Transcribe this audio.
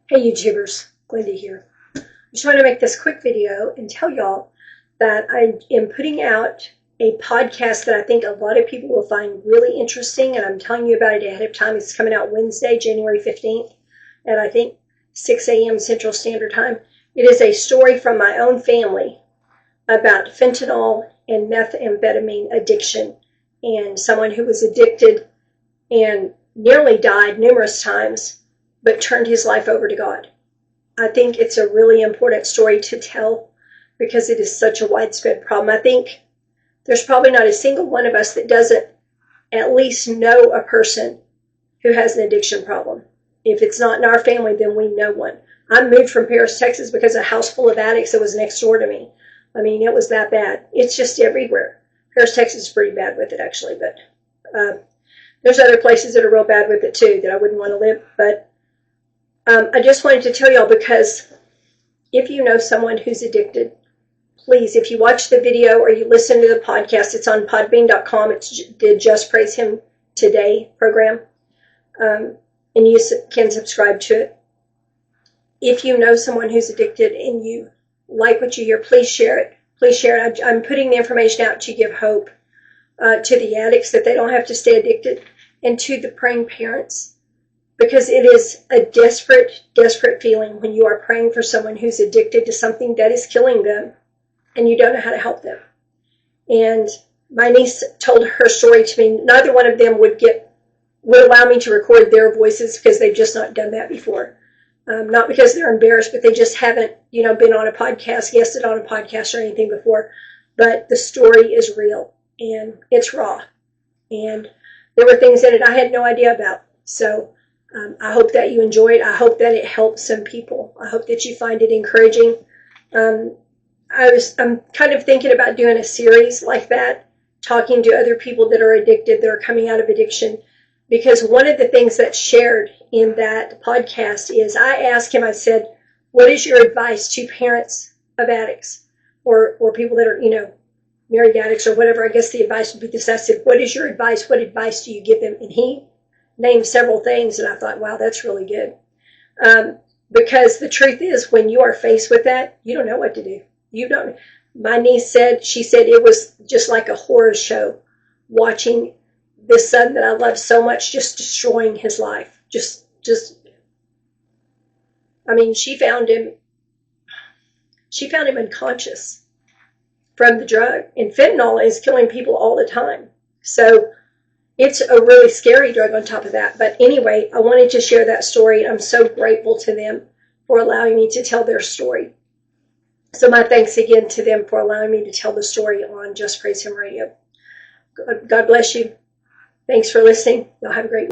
Hey YouTubers, Glynda here. I just want to make this quick video and tell y'all that I am putting out a podcast that I think a lot of people will find really interesting, and I'm telling you about it ahead of time. It's coming out Wednesday, January 15th, at I think 6 a.m. Central Standard Time. It is a story from my own family about fentanyl and methamphetamine addiction, and someone who was addicted and nearly died numerous times, but turned his life over to God. I think it's a really important story to tell because it is such a widespread problem. I think there's probably not a single one of us that doesn't at least know a person who has an addiction problem. If it's not in our family, then we know one. I moved from Paris, Texas because a house full of addicts that was next door to me. I mean, it was that bad. It's just everywhere. Paris, Texas is pretty bad with it, actually, but there's other places that are real bad with it too that I wouldn't want to live. But I just wanted to tell y'all, because if you know someone who's addicted, please, if you watch the video or you listen to the podcast, it's on podbean.com. It's the Just Praise Him Today program, and you can subscribe to it. If you know someone who's addicted and you like what you hear, please share it. Please share it. I'm putting the information out to give hope to the addicts that they don't have to stay addicted, and to the praying parents. Because it is a desperate, desperate feeling when you are praying for someone who's addicted to something that is killing them and you don't know how to help them. And my niece told her story to me. Neither one of them would allow me to record their voices because they've just not done that before. Not because they're embarrassed, but they just haven't, been on a podcast, guested on a podcast or anything before. But the story is real and it's raw. And there were things in it I had no idea about. So I hope that you enjoy it. I hope that it helps some people. I hope that you find it encouraging. I'm kind of thinking about doing a series like that, talking to other people that are addicted, that are coming out of addiction, because one of the things that's shared in that podcast is I asked him, I said, what is your advice to parents of addicts or people that are, married addicts or whatever? I guess the advice would be this. I said, what is your advice? What advice do you give them? And he named several things, and I thought, wow, that's really good. Because the truth is, when you are faced with that, you don't know what to do. You don't. My niece said, it was just like a horror show, watching this son that I love so much just destroying his life. She found him unconscious from the drug, and fentanyl is killing people all the time. So it's a really scary drug on top of that. But anyway, I wanted to share that story. I'm so grateful to them for allowing me to tell their story. So my thanks again to them for allowing me to tell the story on Just Praise Him Radio. God bless you. Thanks for listening. Y'all have a great week.